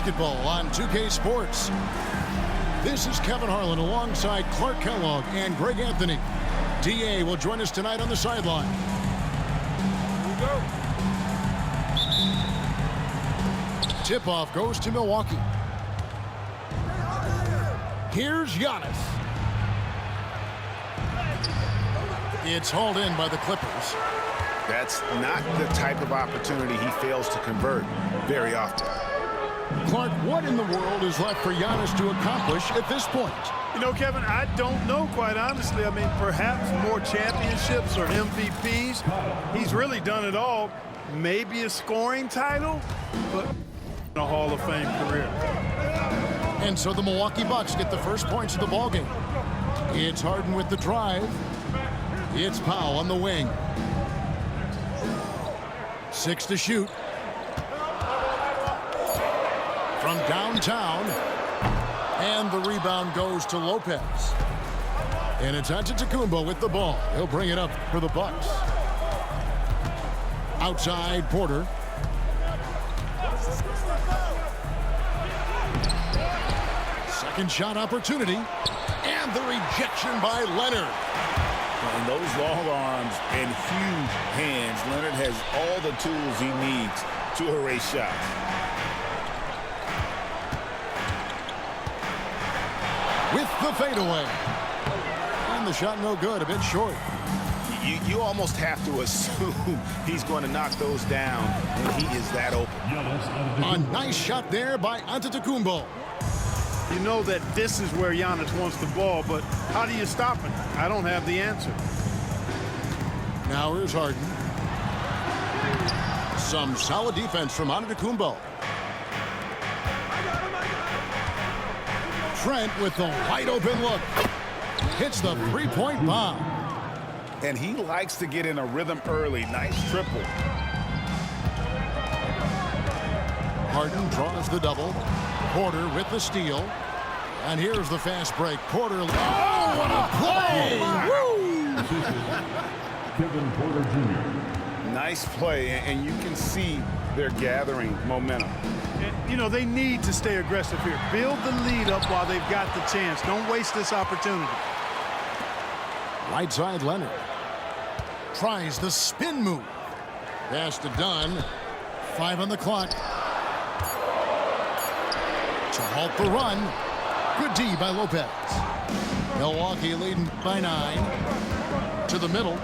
basketball on 2K Sports. This is Kevin Harlan alongside Clark Kellogg and Greg Anthony. DA will join us tonight on the sideline. Here we go. Tip-off goes to Milwaukee. Here's Giannis. It's hauled in by the Clippers. That's not the type of opportunity he fails to convert very often. Clark, what in the world is left for Giannis to accomplish at this point? You know, Kevin, I don't know, quite honestly. I mean, perhaps more championships or MVPs. He's really done it all. Maybe a scoring title, but a Hall of Fame career. And so the Milwaukee Bucks get the first points of the ballgame. It's Harden with the drive. It's Powell on the wing. 6 to shoot. From downtown. And the rebound goes to Lopez. And it's Antetokounmpo with the ball. He'll bring it up for the Bucks. Outside, Porter. Second shot opportunity. And the rejection by Leonard. And those long arms and huge hands, Leonard has all the tools he needs to erase shots. With the fadeaway. And the shot no good, a bit short. You almost have to assume he's going to knock those down when he is that open. A nice shot there by Antetokounmpo. You know that this is where Giannis wants the ball, but how do you stop him? I don't have the answer. Now here's Harden. Some solid defense from Antetokounmpo. Trent with the wide open look. Hits the three-point bomb. And he likes to get in a rhythm early. Nice triple. Harden draws the double. Porter with the steal. And here's the fast break. Porter. Oh, what a play! Woo! Kevin Porter Jr. Nice play, and you can see they're gathering momentum. You know, they need to stay aggressive here. Build the lead up while they've got the chance. Don't waste this opportunity. Right side, Leonard. Tries the spin move. Pass to Dunn. 5 on the clock. To halt the run. Good D by Lopez. Milwaukee leading by 9. To the middle.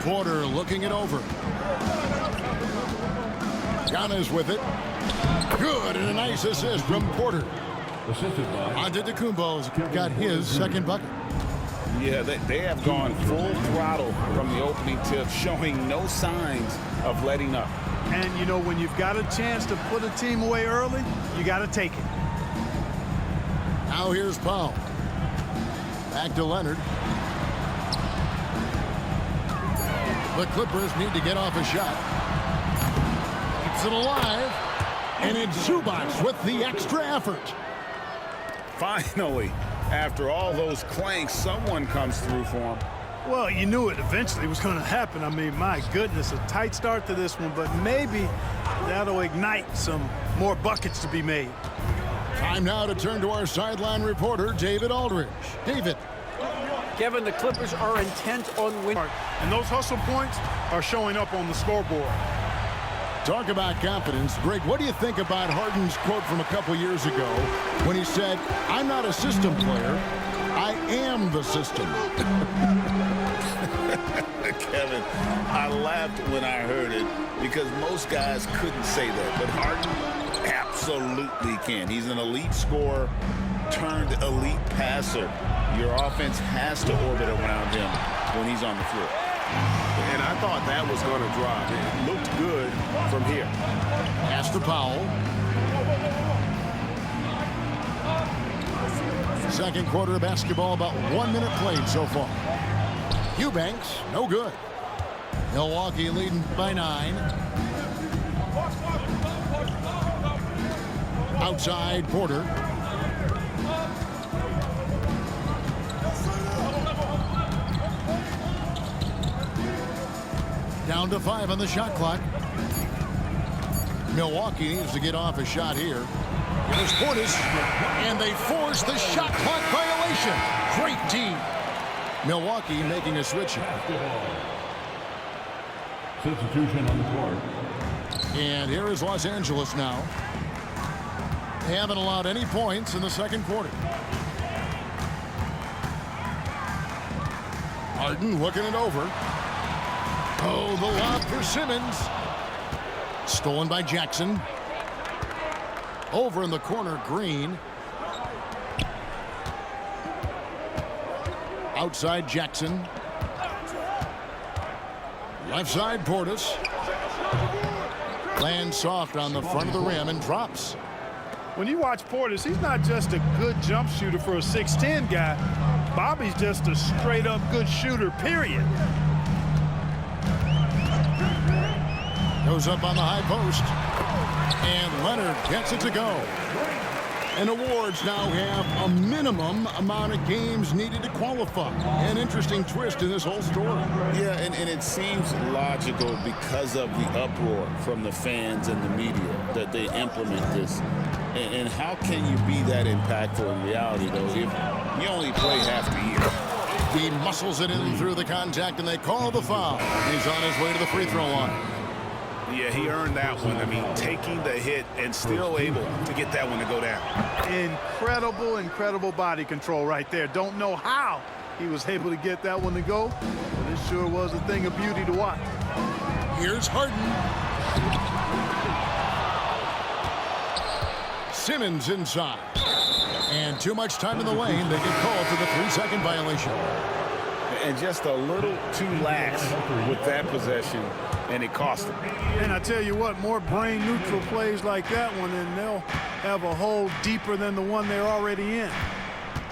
Porter looking it over. Giannis with it. Good, and a nice assist from Porter. Assisted by Antetokounmpo's got his second bucket. Yeah, they have gone full throttle from the opening tip, showing no signs of letting up. And, you know, when you've got a chance to put a team away early, you got to take it. Now here's Powell. Back to Leonard. The Clippers need to get off a shot. Keeps it alive. And it's Zubac with the extra effort. Finally, after all those clanks, someone comes through for him. Well, you knew it eventually was going to happen. I mean, my goodness, a tight start to this one, but maybe that'll ignite some more buckets to be made. Time now to turn to our sideline reporter, David Aldridge. David. Kevin, the Clippers are intent on winning. And those hustle points are showing up on the scoreboard. Talk about confidence. Greg, what do you think about Harden's quote from a couple years ago when he said, "I'm not a system player, I am the system"? Kevin, I laughed when I heard it because most guys couldn't say that, but Harden absolutely can. He's an elite scorer turned elite passer. Your offense has to orbit around him when he's on the floor. And I thought that was going to drive. It looked good from here. Pass to Powell. Second quarter of basketball, about 1 minute played so far. Eubanks, no good. Milwaukee leading by 9. Outside, Porter. Down to 5 on the shot clock. Milwaukee needs to get off a shot here. Here's Portis, and they force the shot clock violation. Great team. Milwaukee making a switch. Substitution on the court. And here is Los Angeles now. They haven't allowed any points in the second quarter. Harden looking it over. Oh, the lob for Simmons. Stolen by Jackson. Over in the corner, Green. Outside Jackson. Left side Portis. Lands soft on the front of the rim and drops. When you watch Portis, he's not just a good jump shooter for a 6'10 guy. Bobby's just a straight-up good shooter, period. Goes up on the high post. And Leonard gets it to go. And awards now have a minimum amount of games needed to qualify. An interesting twist in this whole story. Yeah, and it seems logical because of the uproar from the fans and the media that they implement this. And how can you be that impactful in reality, though, if you only play half the year? He muscles it in through the contact, and they call the foul. He's on his way to the free throw line. Yeah, he earned that one. I mean, taking the hit and still able to get that one to go down. Incredible body control right there. Don't know how he was able to get that one to go, but it sure was a thing of beauty to watch. Here's Harden. Simmons inside. And too much time in the lane. They get called for the 3-second violation. And just a little too lax with that possession, and it cost them. And I tell you what, more brain-neutral plays like that one, and they'll have a hole deeper than the one they're already in.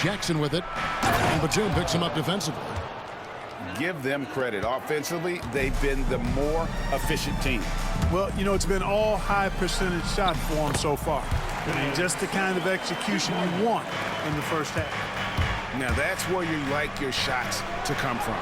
Jackson with it. And Batum picks him up defensively. Give them credit. Offensively, they've been the more efficient team. Well, you know, it's been all high-percentage shots for them so far. And just the kind of execution you want in the first half. Now, that's where you like your shots to come from.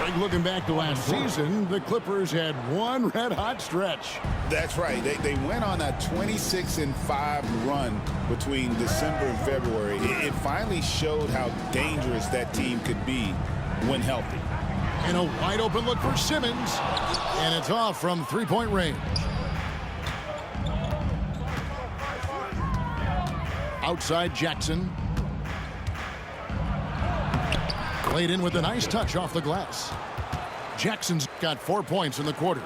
Like looking back to last season, the Clippers had one red-hot stretch. That's right. They went on a 26-5 run between December and February. It finally showed how dangerous that team could be when healthy. And a wide-open look for Simmons. And it's off from three-point range. Outside Jackson. Played in with a nice touch off the glass. Jackson's got 4 points in the quarter.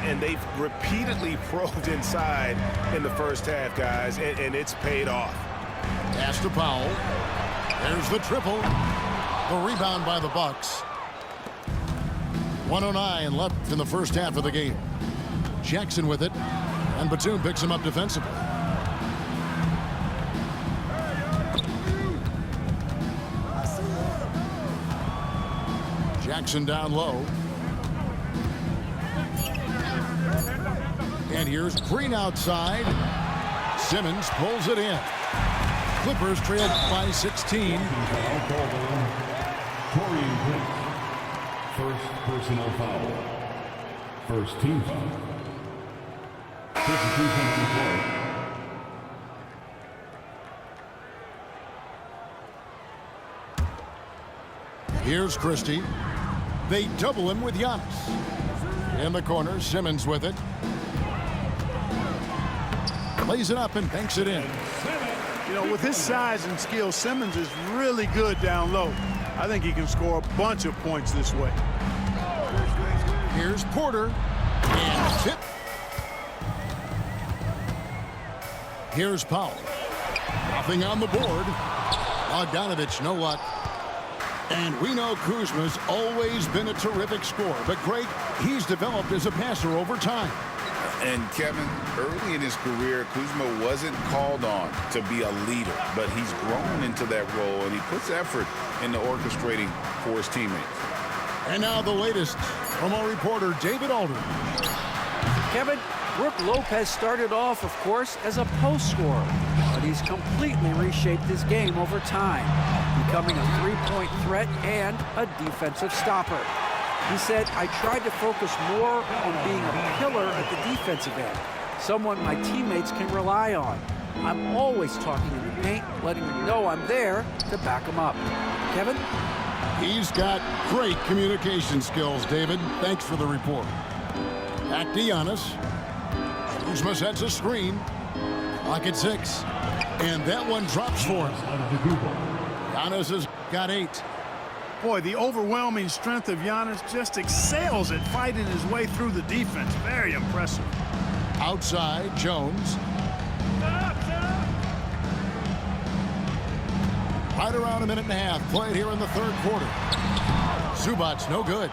And they've repeatedly probed inside in the first half, guys, and it's paid off. Pass to Powell. There's the triple. The rebound by the Bucks. 1:09 left in the first half of the game. Jackson with it, and Batum picks him up defensively. Jackson down low. And here's Green outside. Simmons pulls it in. Clippers trailed by 16. First personal foul. First team foul. Substitution on the court. Here's Christie. They double him with Giannis. In the corner, Simmons with it. Lays it up and banks it in. You know, with his size and skill, Simmons is really good down low. I think he can score a bunch of points this way. Here's Porter. And tip. Here's Powell. Nothing on the board. Bogdanovich, no luck. And we know Kuzma's always been a terrific scorer. But, Greg, he's developed as a passer over time. And, Kevin, early in his career, Kuzma wasn't called on to be a leader. But he's grown into that role, and he puts effort into orchestrating for his teammates. And now the latest from our reporter, David Aldridge. Kevin, Brook Lopez started off, of course, as a post scorer, but he's completely reshaped his game over time, becoming a three-point threat and a defensive stopper. He said, I tried to focus more on being a pillar at the defensive end. someone my teammates can rely on. I'm always talking in the paint, letting them know I'm there to back them up. Kevin? He's got great communication skills, David. Thanks for the report. Back to Giannis. Kuzma sets a screen. Clock at 6. And that one drops for him. Giannis has got 8. Boy, the overwhelming strength of Giannis just excels at fighting his way through the defense. Very impressive. Outside, Jones. Right around a minute and a half played here in the third quarter. Zubac's no good.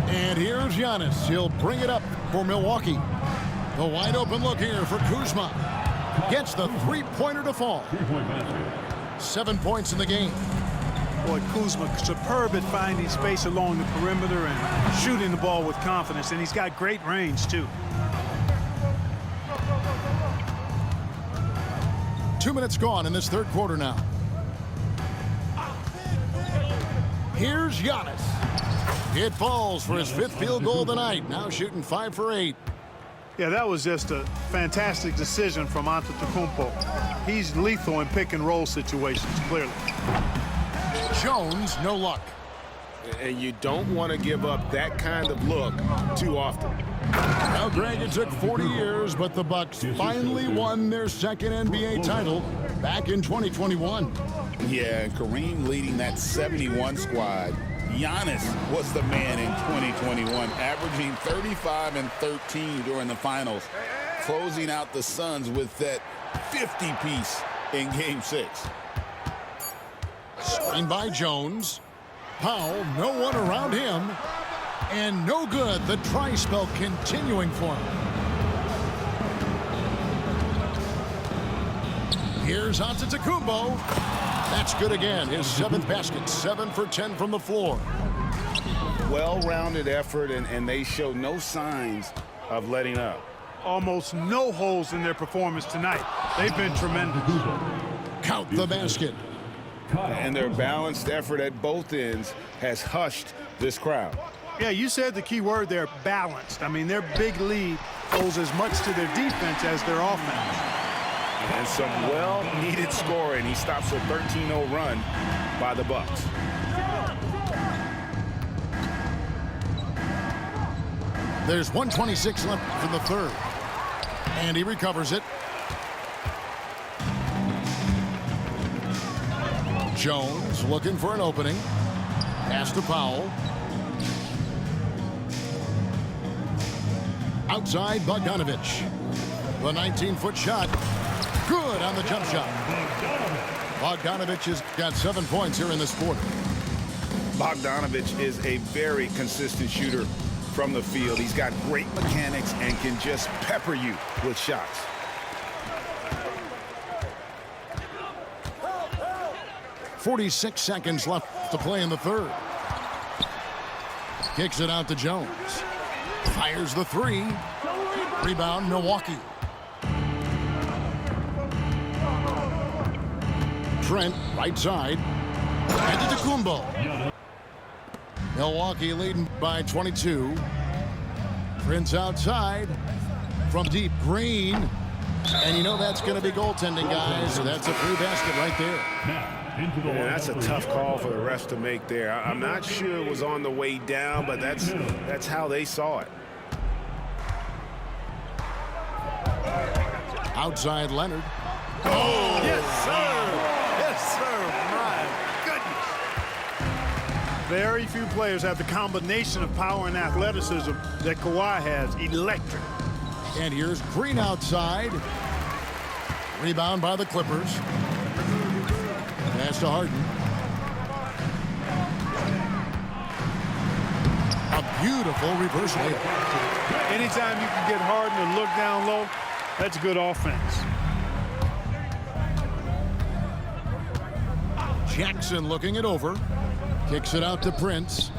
And here's Giannis. He'll bring it up for Milwaukee. The wide open look here for Kuzma. Gets the three-pointer to fall. 7 points in the game. Boy, Kuzma superb at finding space along the perimeter and shooting the ball with confidence, and he's got great range too. 2 minutes gone in this third quarter now. Here's Giannis. It falls for his 5th field goal of the night. Now shooting 5 for 8. Yeah, that was just a fantastic decision from Antetokounmpo. He's lethal in pick and roll situations, clearly. Jones, no luck. And you don't want to give up that kind of look too often. Now, Greg, it took 40 years, but the Bucks finally won their second NBA title back in 2021. Yeah, and Kareem leading that 71 squad. Giannis was the man in 2021, averaging 35 and 13 during the finals, closing out the Suns with that 50-piece in Game 6. Screen by Jones. Powell, no one around him. And no good. The try spell continuing for him. Here's Antetokounmpo. That's good again. His 7th basket. 7 for 10 from the floor. Well-rounded effort, and they show no signs of letting up. Almost no holes in their performance tonight. They've been tremendous. Count the basket. And their balanced effort at both ends has hushed this crowd. Yeah, you said the key word there, balanced. I mean, their big lead owes as much to their defense as their offense. And some well-needed scoring. He stops a 13-0 run by the Bucks. There's 1:26 left for the third. And he recovers it. Jones looking for an opening. Pass to Powell. Outside, Bogdanovich. The 19-foot shot. Good on the jump shot. Bogdanovich has got 7 points here in this quarter. Bogdanovich is a very consistent shooter from the field. He's got great mechanics and can just pepper you with shots. .46 seconds left to play in the third. Kicks it out to Jones. Fires the 3. Rebound, Milwaukee. Trent, right side. Antetokounmpo. Milwaukee leading by 22. Prince outside. From deep, Green. And you know that's going to be goaltending, guys. That's a free basket right there. Yeah, that's a tough call for the refs to make there. I'm not sure it was on the way down, but that's how they saw it. Outside Leonard. Oh, yes, sir. Yes, sir. My goodness. Very few players have the combination of power and athleticism that Kawhi has. Electric. And here's Green outside. Rebound by the Clippers. Pass to Harden. A beautiful reverse layup. Anytime you can get Harden to look down low, that's good offense. Jackson looking it over. Kicks it out to Prince.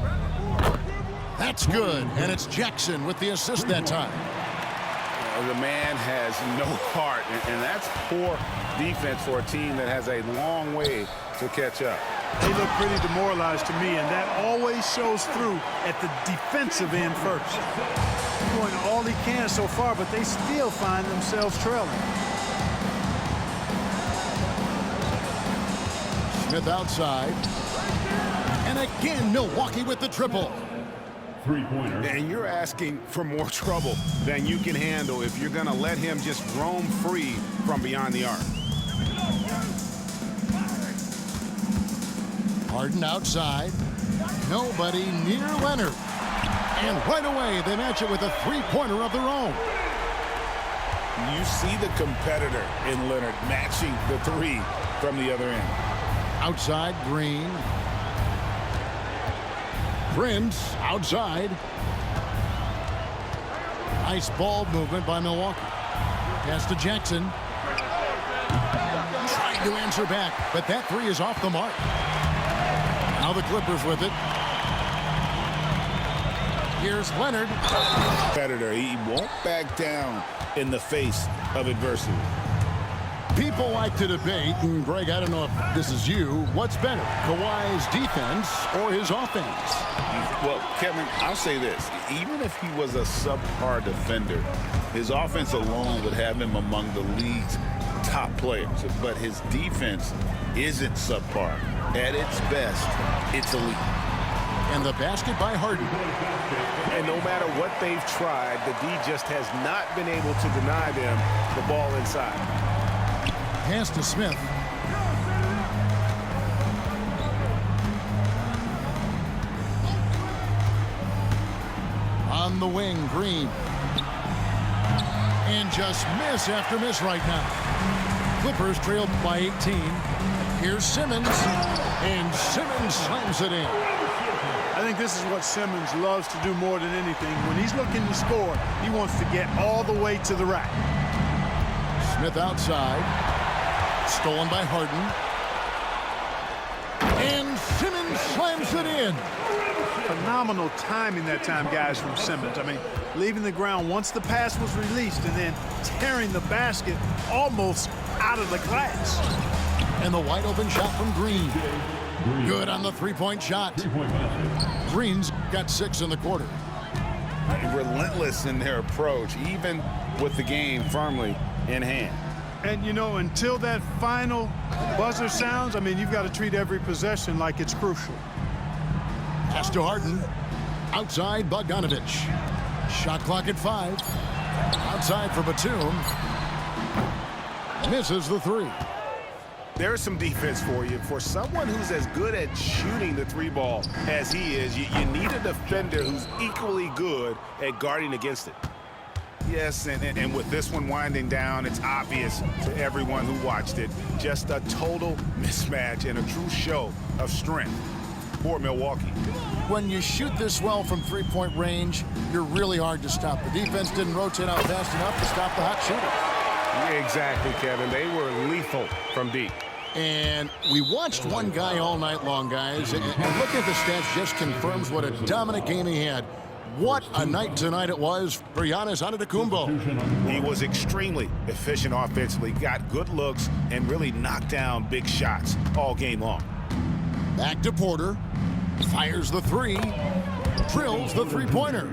That's good. And it's Jackson with the assist that time. The man has no heart, and that's poor defense for a team that has a long way to catch up. They look pretty demoralized to me, and that always shows through at the defensive end first. doing all he can so far, but they still find themselves trailing. Smith outside. And again, Milwaukee with the triple. Three-pointer. And you're asking for more trouble than you can handle if you're going to let him just roam free from beyond the arc. Harden outside. Nobody near Leonard. And right away, they match it with a three-pointer of their own. You see the competitor in Leonard matching the three from the other end. Outside, Green. Prince outside. Nice ball movement by Milwaukee. Pass to Jackson. Trying to answer back, but that three is off the mark. Now the Clippers with it. Here's Leonard. Competitor, he won't back down in the face of adversity. People like to debate, and Greg, I don't know if this is you, what's better, Kawhi's defense or his offense? Well, Kevin, I'll say this. Even if he was a subpar defender, his offense alone would have him among the league's top players. But his defense isn't subpar. At its best, it's elite. And the basket by Harden. And no matter what they've tried, the D just has not been able to deny them the ball inside. Pass to Smith. On the wing, Green. And just miss after miss right now. Clippers trailed by 18. Here's Simmons. And Simmons slams it in. I think this is what Simmons loves to do more than anything. When he's looking to score, he wants to get all the way to the rack. Smith outside. Stolen by Harden. And Simmons slams it in. Phenomenal timing that time, guys, from Simmons. I mean, leaving the ground once the pass was released and then tearing the basket almost out of the glass. And the wide open shot from Green. Good on the three-point shot. Green's got 6 in the quarter. Relentless in their approach, even with the game firmly in hand. And, you know, until that final buzzer sounds, I mean, you've got to treat every possession like it's crucial. Pass to Harden. Outside, Bogdanovich. Shot clock at 5. Outside for Batum. Misses the three. There's some defense for you. For someone who's as good at shooting the three ball as he is, you need a defender who's equally good at guarding against it. Yes, and with this one winding down, it's obvious to everyone who watched it. Just a total mismatch and a true show of strength for Milwaukee. When you shoot this well from three-point range, you're really hard to stop. The defense didn't rotate out fast enough to stop the hot shooter. Exactly, Kevin. They were lethal from deep. And we watched one guy all night long, guys, and looking at the stats just confirms what a dominant game he had. What a night tonight it was for Giannis Antetokounmpo. He was extremely efficient offensively, got good looks, and really knocked down big shots all game long. Back to Porter. Fires the three. Drills the three-pointer.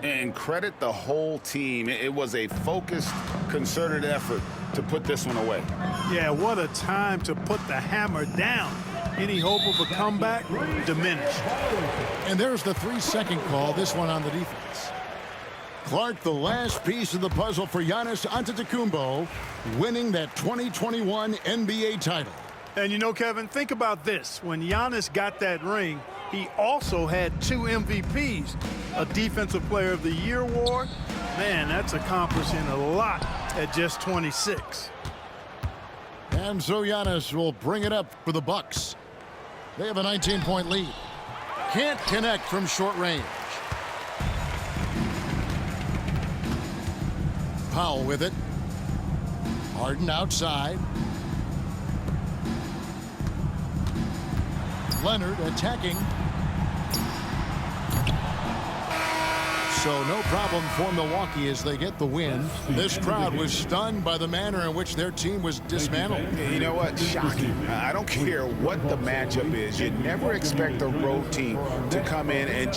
And credit the whole team. It was a focused, concerted effort to put this one away. Yeah, what a time to put the hammer down. Any hope of a comeback diminished. And there's the 3-second call, this one on the defense. Clark, the last piece of the puzzle for Giannis Antetokounmpo, winning that 2021 NBA title. And you know, Kevin, think about this. When Giannis got that ring, he also had 2 MVPs, a Defensive Player of the Year award. Man, that's accomplishing a lot at just 26. And so Giannis will bring it up for the Bucks. They have a 19-point lead. Can't connect from short range. Powell with it. Harden outside. Leonard attacking. So no problem for Milwaukee as they get the win. This crowd was stunned by the manner in which their team was dismantled. You know what? Shocking. I don't care what the matchup is. You never expect a road team to come in and